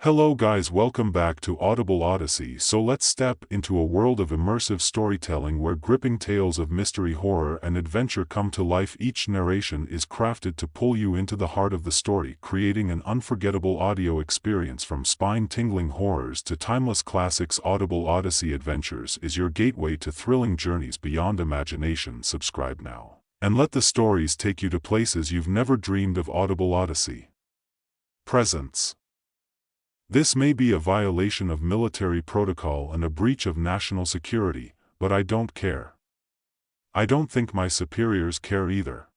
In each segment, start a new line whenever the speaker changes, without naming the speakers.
Hello guys, welcome back to Audible Odyssey. So let's step into a world of immersive storytelling where gripping tales of mystery, horror and adventure come to life. Each narration is crafted to pull you into the heart of the story, creating an unforgettable audio experience. From spine-tingling horrors to timeless classics, Audible Odyssey Adventures is your gateway to thrilling journeys beyond imagination. Subscribe now, and let the stories take you to places you've never dreamed of. Audible Odyssey presents. This may be a violation of military protocol and a breach of national security, but I don't care. I don't think my superiors care either.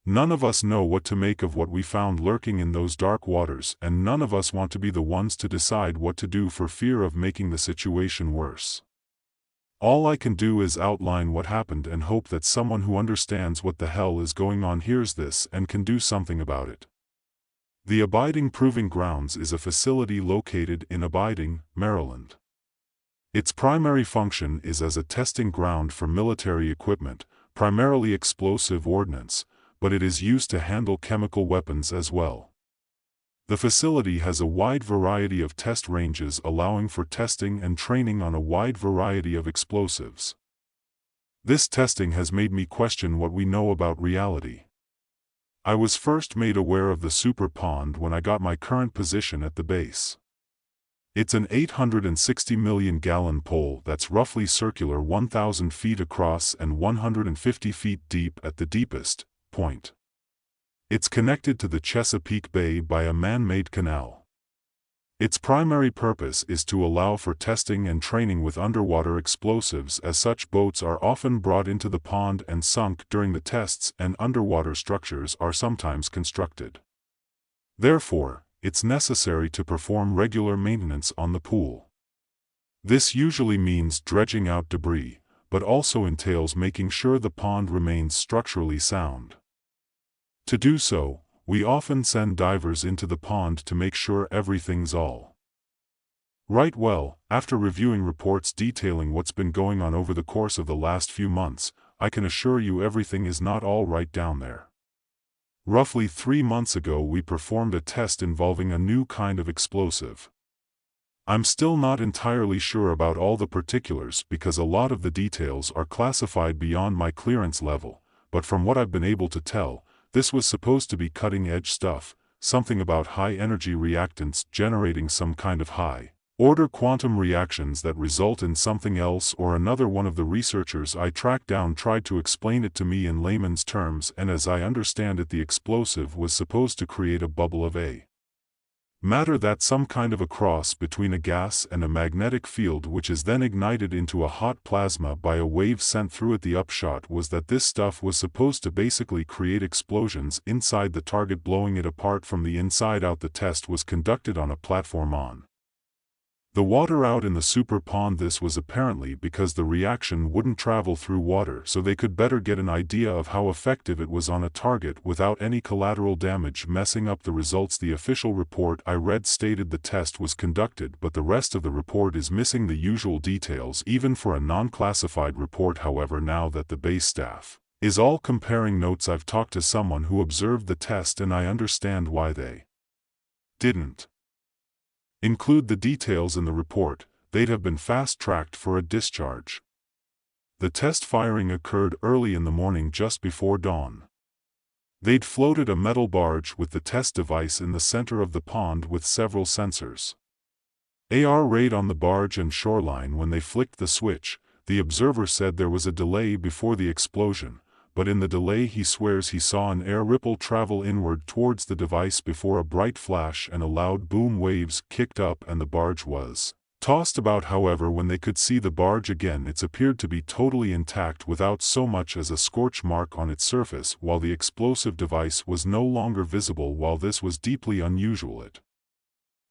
None of us know what to make of what we found lurking in those dark waters, and none of us want to be the ones to decide what to do for fear of making the situation worse. All I can do is outline what happened and hope that someone who understands what the hell is going on hears this and can do something about it. The Abiding Proving Grounds is a facility located in Abiding, Maryland. Its primary function is as a testing ground for military equipment, primarily explosive ordnance, but it is used to handle chemical weapons as well. The facility has a wide variety of test ranges, allowing for testing and training on a wide variety of explosives. This testing has made me question what we know about reality. I was first made aware of the super pond when I got my current position at the base. It's an 860 million gallon pool that's roughly circular, 1,000 feet across and 150 feet deep at the deepest point. It's connected to the Chesapeake Bay by a man-made canal. Its primary purpose is to allow for testing and training with underwater explosives, as such boats are often brought into the pond and sunk during the tests, and underwater structures are sometimes constructed. Therefore, it's necessary to perform regular maintenance on the pool. This usually means dredging out debris, but also entails making sure the pond remains structurally sound. To do so, we often send divers into the pond to make sure everything's all right. Well, after reviewing reports detailing what's been going on over the course of the last few months, I can assure you everything is not all right down there. Roughly 3 months ago we performed a test involving a new kind of explosive. I'm still not entirely sure about all the particulars because a lot of the details are classified beyond my clearance level, but from what I've been able to tell, this was supposed to be cutting-edge stuff, something about high-energy reactants generating some kind of high-order quantum reactions that result in something else or another. One of the researchers I tracked down tried to explain it to me in layman's terms, and as I understand it, the explosive was supposed to create a bubble of a matter that's some kind of a cross between a gas and a magnetic field, which is then ignited into a hot plasma by a wave sent through it. The upshot was that this stuff was supposed to basically create explosions inside the target, blowing it apart from the inside out. The test was conducted on a platform on the water out in the super pond. This was apparently because the reaction wouldn't travel through water, so they could better get an idea of how effective it was on a target without any collateral damage messing up the results. The official report I read stated the test was conducted, but the rest of the report is missing the usual details even for a non-classified report. However, now that the base staff is all comparing notes, I've talked to someone who observed the test and I understand why they didn't include the details in the report. They'd have been fast-tracked for a discharge. The test firing occurred early in the morning, just before dawn. They'd floated a metal barge with the test device in the center of the pond with several sensors. Radar on the barge and shoreline. When they flicked the switch, the observer said there was a delay before the explosion, but in the delay he swears he saw an air ripple travel inward towards the device before a bright flash and a loud boom. Waves kicked up and the barge was tossed about. However, when they could see the barge again, it appeared to be totally intact without so much as a scorch mark on its surface, while the explosive device was no longer visible. While this was deeply unusual, it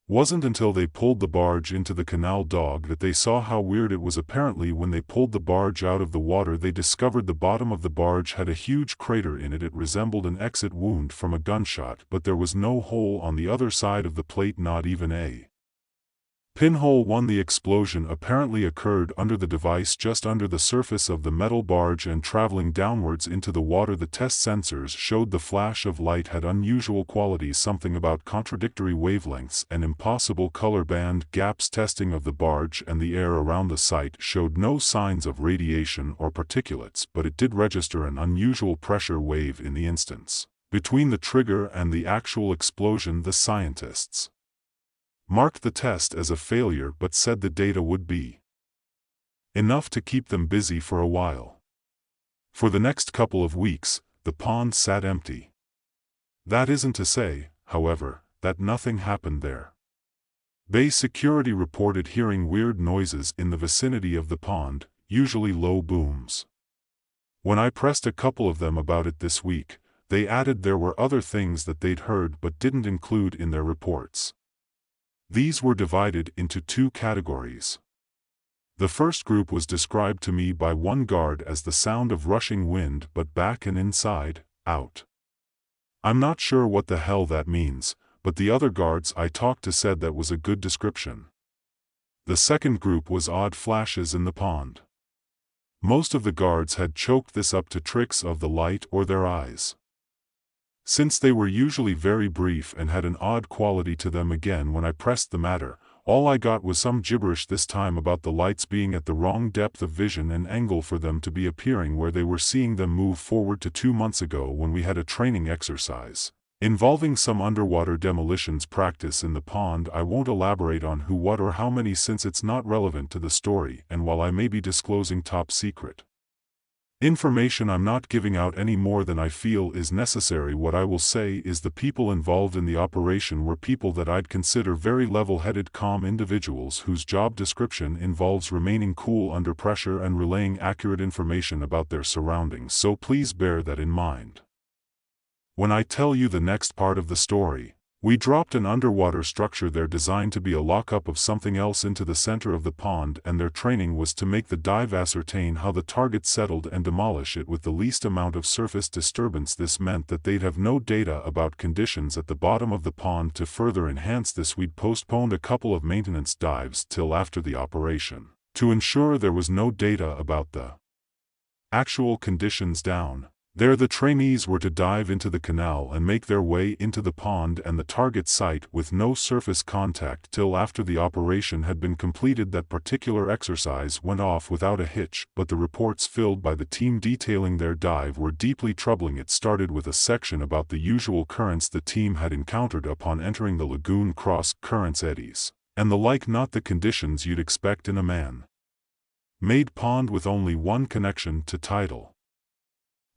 wasn't until they pulled the barge into the canal dog that they saw how weird it was. Apparently, when they pulled the barge out of the water, they discovered the bottom of the barge had a huge crater in it. It resembled an exit wound from a gunshot, but there was no hole on the other side of the plate, not even a Pinhole 1. The explosion apparently occurred under the device just under the surface of the metal barge and traveling downwards into the water. The test sensors showed the flash of light had unusual qualities, something about contradictory wavelengths and impossible color band gaps. Testing of the barge and the air around the site showed no signs of radiation or particulates, but it did register an unusual pressure wave in the instance between the trigger and the actual explosion. The scientists marked the test as a failure but said the data would be enough to keep them busy for a while. For the next couple of weeks, the pond sat empty. That isn't to say, however, that nothing happened there. Bay security reported hearing weird noises in the vicinity of the pond, usually low booms. When I pressed a couple of them about it this week, they added there were other things that they'd heard but didn't include in their reports. These were divided into two categories. The first group was described to me by one guard as the sound of rushing wind but back and inside, out. I'm not sure what the hell that means, but the other guards I talked to said that was a good description. The second group was odd flashes in the pond. Most of the guards had chalked this up to tricks of the light or their eyes. Since they were usually very brief and had an odd quality to them. Again, when I pressed the matter, all I got was some gibberish, this time about the lights being at the wrong depth of vision and angle for them to be appearing where they were seeing them. Move forward to 2 months ago when we had a training exercise involving some underwater demolitions practice in the pond. I won't elaborate on who, what, or how many since it's not relevant to the story, and while I may be disclosing top secret information, I'm not giving out any more than I feel is necessary. What I will say is the people involved in the operation were people that I'd consider very level-headed, calm individuals whose job description involves remaining cool under pressure and relaying accurate information about their surroundings, so please bear that in mind when I tell you the next part of the story. We dropped an underwater structure there designed to be a lockup of something else into the center of the pond, and their training was to make the dive ascertain how the target settled and demolish it with the least amount of surface disturbance. This meant that they'd have no data about conditions at the bottom of the pond. To further enhance this, we'd postponed a couple of maintenance dives till after the operation, to ensure there was no data about the actual conditions down there. The trainees were to dive into the canal and make their way into the pond and the target site with no surface contact till after the operation had been completed. That particular exercise went off without a hitch, but the reports filled by the team detailing their dive were deeply troubling. It started with a section about the usual currents the team had encountered upon entering the lagoon: cross currents, eddies, and the like. Not the conditions you'd expect in a man-made pond with only one connection to tidal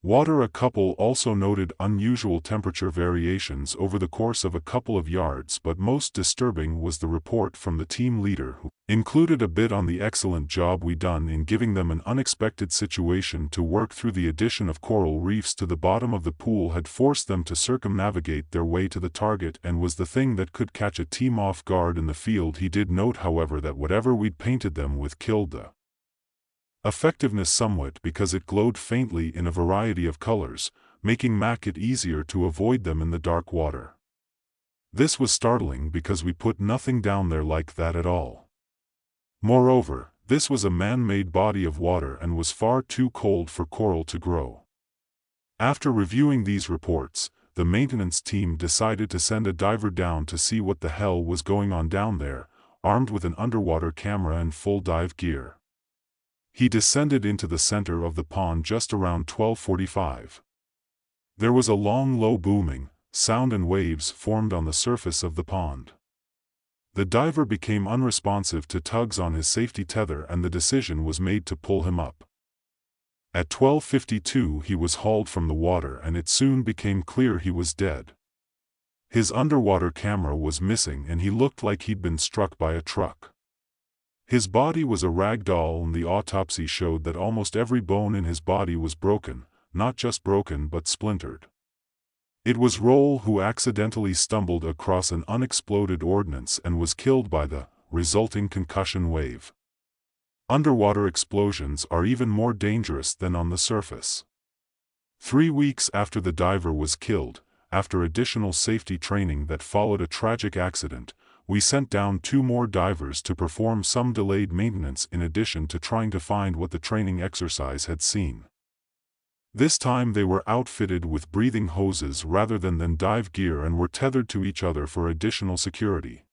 water. A couple also noted unusual temperature variations over the course of a couple of yards, but most disturbing was the report from the team leader, who included a bit on the excellent job we done in giving them an unexpected situation to work through. The addition of coral reefs to the bottom of the pool had forced them to circumnavigate their way to the target and was the thing that could catch a team off guard in the field. He did note, however, that whatever we'd painted them with killed the effectiveness somewhat because it glowed faintly in a variety of colors, making it easier to avoid them in the dark water. This was startling because we put nothing down there like that at all. Moreover, this was a man-made body of water and was far too cold for coral to grow. After reviewing these reports, the maintenance team decided to send a diver down to see what the hell was going on down there, armed with an underwater camera and full dive gear. He descended into the center of the pond just around 12:45. There was a long low booming sound and waves formed on the surface of the pond. The diver became unresponsive to tugs on his safety tether and the decision was made to pull him up. At 12:52 he was hauled from the water and it soon became clear he was dead. His underwater camera was missing and he looked like he'd been struck by a truck. His body was a rag doll and the autopsy showed that almost every bone in his body was broken, not just broken but splintered. It was Roll who accidentally stumbled across an unexploded ordnance and was killed by the resulting concussion wave. Underwater explosions are even more dangerous than on the surface. 3 weeks after the diver was killed, after additional safety training that followed a tragic accident, we sent down 2 more divers to perform some delayed maintenance in addition to trying to find what the training exercise had seen. This time they were outfitted with breathing hoses rather than dive gear and were tethered to each other for additional security.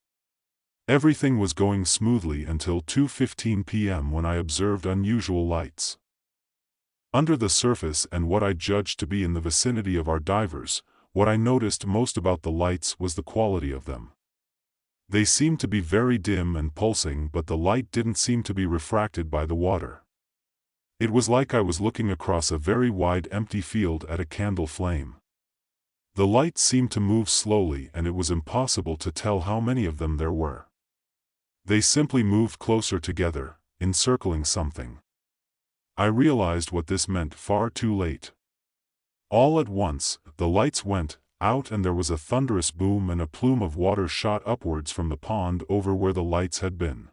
Everything was going smoothly until 2:15 p.m. when I observed unusual lights under the surface and what I judged to be in the vicinity of our divers. What I noticed most about the lights was the quality of them. They seemed to be very dim and pulsing, but the light didn't seem to be refracted by the water. It was like I was looking across a very wide empty field at a candle flame. The light seemed to move slowly and it was impossible to tell how many of them there were. They simply moved closer together, encircling something. I realized what this meant far too late. All at once, the lights went out and there was a thunderous boom and a plume of water shot upwards from the pond over where the lights had been.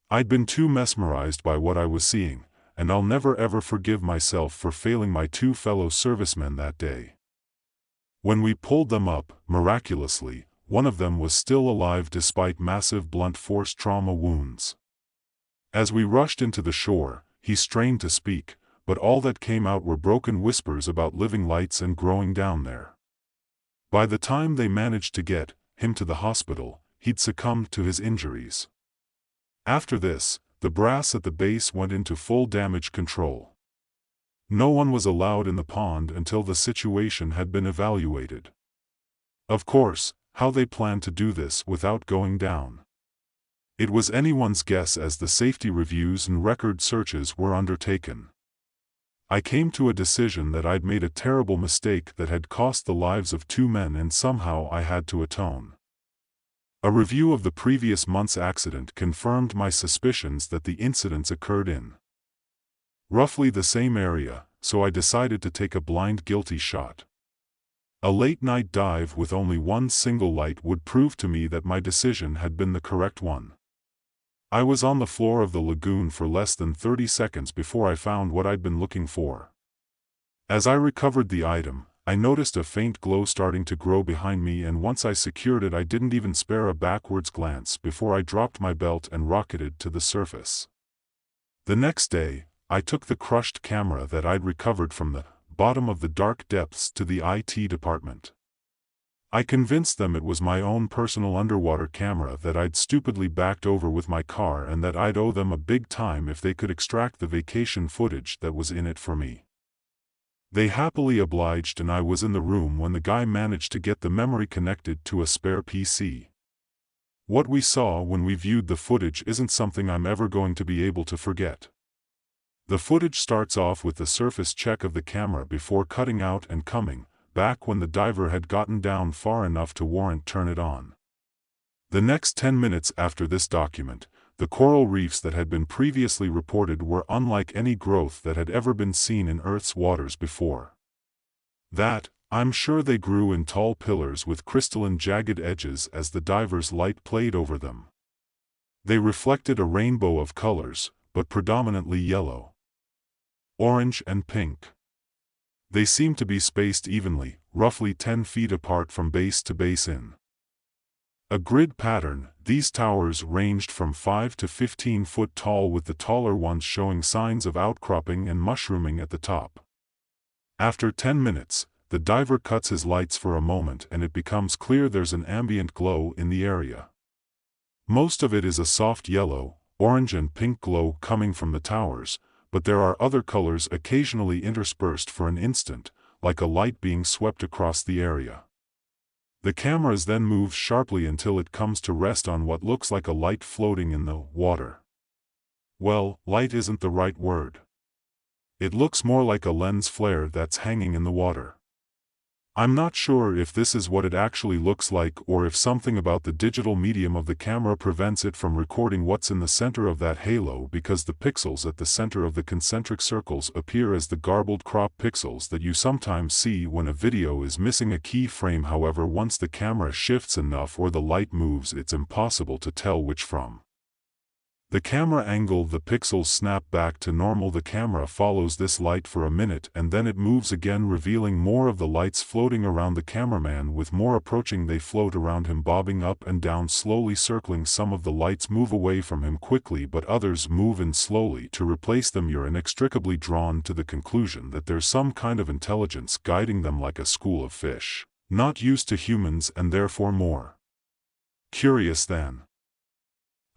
I'd been too mesmerized by what I was seeing, and I'll never ever forgive myself for failing my 2 fellow servicemen that day. When we pulled them up, miraculously, one of them was still alive despite massive blunt force trauma wounds. As we rushed into the shore, he strained to speak, but all that came out were broken whispers about living lights and growing down there. By the time they managed to get him to the hospital, he'd succumbed to his injuries. After this, the brass at the base went into full damage control. No one was allowed in the pond until the situation had been evaluated. Of course, how they planned to do this without going down. It was anyone's guess as the safety reviews and record searches were undertaken. I came to a decision that I'd made a terrible mistake that had cost the lives of 2 men and somehow I had to atone. A review of the previous month's accident confirmed my suspicions that the incidents occurred in roughly the same area, so I decided to take a blind guilty shot. A late-night dive with only one single light would prove to me that my decision had been the correct one. I was on the floor of the lagoon for less than 30 seconds before I found what I'd been looking for. As I recovered the item, I noticed a faint glow starting to grow behind me, and once I secured it I didn't even spare a backwards glance before I dropped my belt and rocketed to the surface. The next day, I took the crushed camera that I'd recovered from the bottom of the dark depths to the IT department. I convinced them it was my own personal underwater camera that I'd stupidly backed over with my car and that I'd owe them a big time if they could extract the vacation footage that was in it for me. They happily obliged and I was in the room when the guy managed to get the memory connected to a spare PC. What we saw when we viewed the footage isn't something I'm ever going to be able to forget. The footage starts off with the surface check of the camera before cutting out and coming back when the diver had gotten down far enough to warrant turn it on. The next 10 minutes after this document, the coral reefs that had been previously reported were unlike any growth that had ever been seen in Earth's waters before. I'm sure they grew in tall pillars with crystalline jagged edges as the diver's light played over them. They reflected a rainbow of colors, but predominantly yellow, orange and pink. They seemed to be spaced evenly, roughly 10 feet apart from base to base in a grid pattern. These towers ranged from 5 to 15 foot tall, with the taller ones showing signs of outcropping and mushrooming at the top. After 10 minutes, the diver cuts his lights for a moment and it becomes clear there's an ambient glow in the area. Most of it is a soft yellow, orange and pink glow coming from the towers, but there are other colors occasionally interspersed for an instant, like a light being swept across the area. The camera then moves sharply until it comes to rest on what looks like a light floating in the water. Well, light isn't the right word. It looks more like a lens flare that's hanging in the water. I'm not sure if this is what it actually looks like or if something about the digital medium of the camera prevents it from recording what's in the center of that halo, because the pixels at the center of the concentric circles appear as the garbled crop pixels that you sometimes see when a video is missing a key frame. However, once the camera shifts enough or the light moves, it's impossible to tell which from. The camera angle, the pixels snap back to normal. The camera follows this light for a minute and then it moves again, revealing more of the lights floating around the cameraman. With more approaching, they float around him, bobbing up and down, slowly circling. Some of the lights move away from him quickly, but others move in slowly to replace them. You're inextricably drawn to the conclusion that there's some kind of intelligence guiding them, like a school of fish, not used to humans and therefore more curious than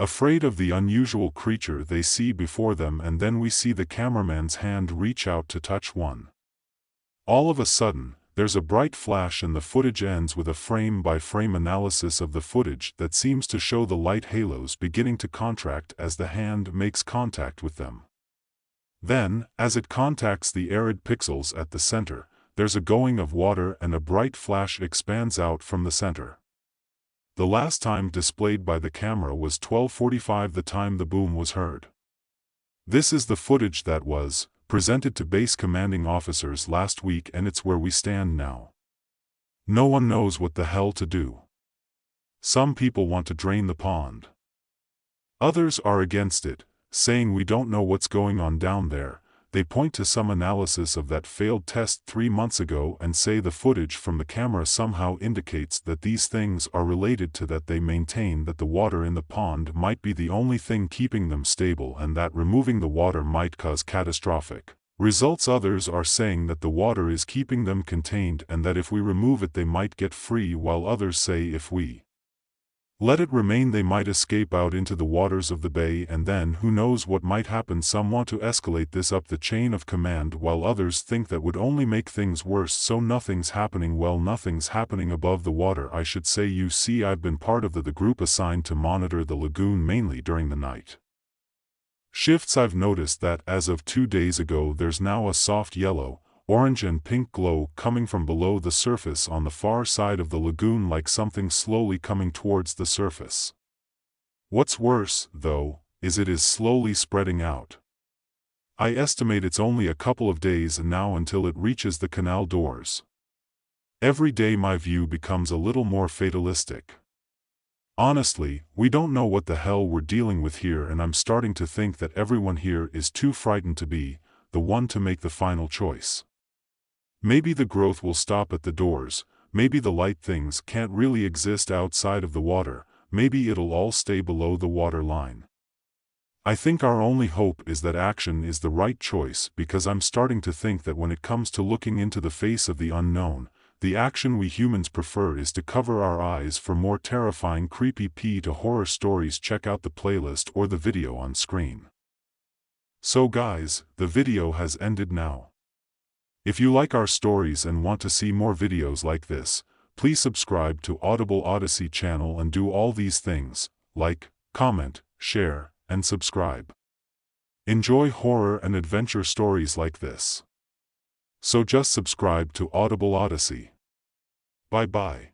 afraid of the unusual creature they see before them. And then we see the cameraman's hand reach out to touch one. All of a sudden, there's a bright flash and the footage ends with a frame-by-frame analysis of the footage that seems to show the light halos beginning to contract as the hand makes contact with them. Then, as it contacts the arid pixels at the center, there's a going of water and a bright flash expands out from the center. The last time displayed by the camera was 12:45, the time the boom was heard. This is the footage that was presented to base commanding officers last week, and it's where we stand now. No one knows what the hell to do. Some people want to drain the pond. Others are against it, saying we don't know what's going on down there. They point to some analysis of that failed test 3 months ago and say the footage from the camera somehow indicates that these things are related to that. They maintain that the water in the pond might be the only thing keeping them stable and that removing the water might cause catastrophic results. Others are saying that the water is keeping them contained and that if we remove it they might get free, while others say if we let it remain they might escape out into the waters of the bay, and then who knows what might happen. Some want to escalate this up the chain of command, while others think that would only make things worse. So nothing's happening. Well, nothing's happening above the water, I should say. You see, I've been part of the group assigned to monitor the lagoon mainly during the night shifts. I've noticed that as of 2 days ago there's now a soft yellow, orange and pink glow coming from below the surface on the far side of the lagoon, like something slowly coming towards the surface. What's worse, though, is it is slowly spreading out. I estimate it's only a couple of days now until it reaches the canal doors. Every day my view becomes a little more fatalistic. Honestly, we don't know what the hell we're dealing with here, and I'm starting to think that everyone here is too frightened to be the one to make the final choice. Maybe the growth will stop at the doors, maybe the light things can't really exist outside of the water, maybe it'll all stay below the water line. I think our only hope is that action is the right choice, because I'm starting to think that when it comes to looking into the face of the unknown, the action we humans prefer is to cover our eyes. For more terrifying creepy to horror stories, check out the playlist or the video on screen. So guys, the video has ended now. If you like our stories and want to see more videos like this, please subscribe to Audible Odyssey channel and do all these things: like, comment, share, and subscribe. Enjoy horror and adventure stories like this. So just subscribe to Audible Odyssey. Bye bye.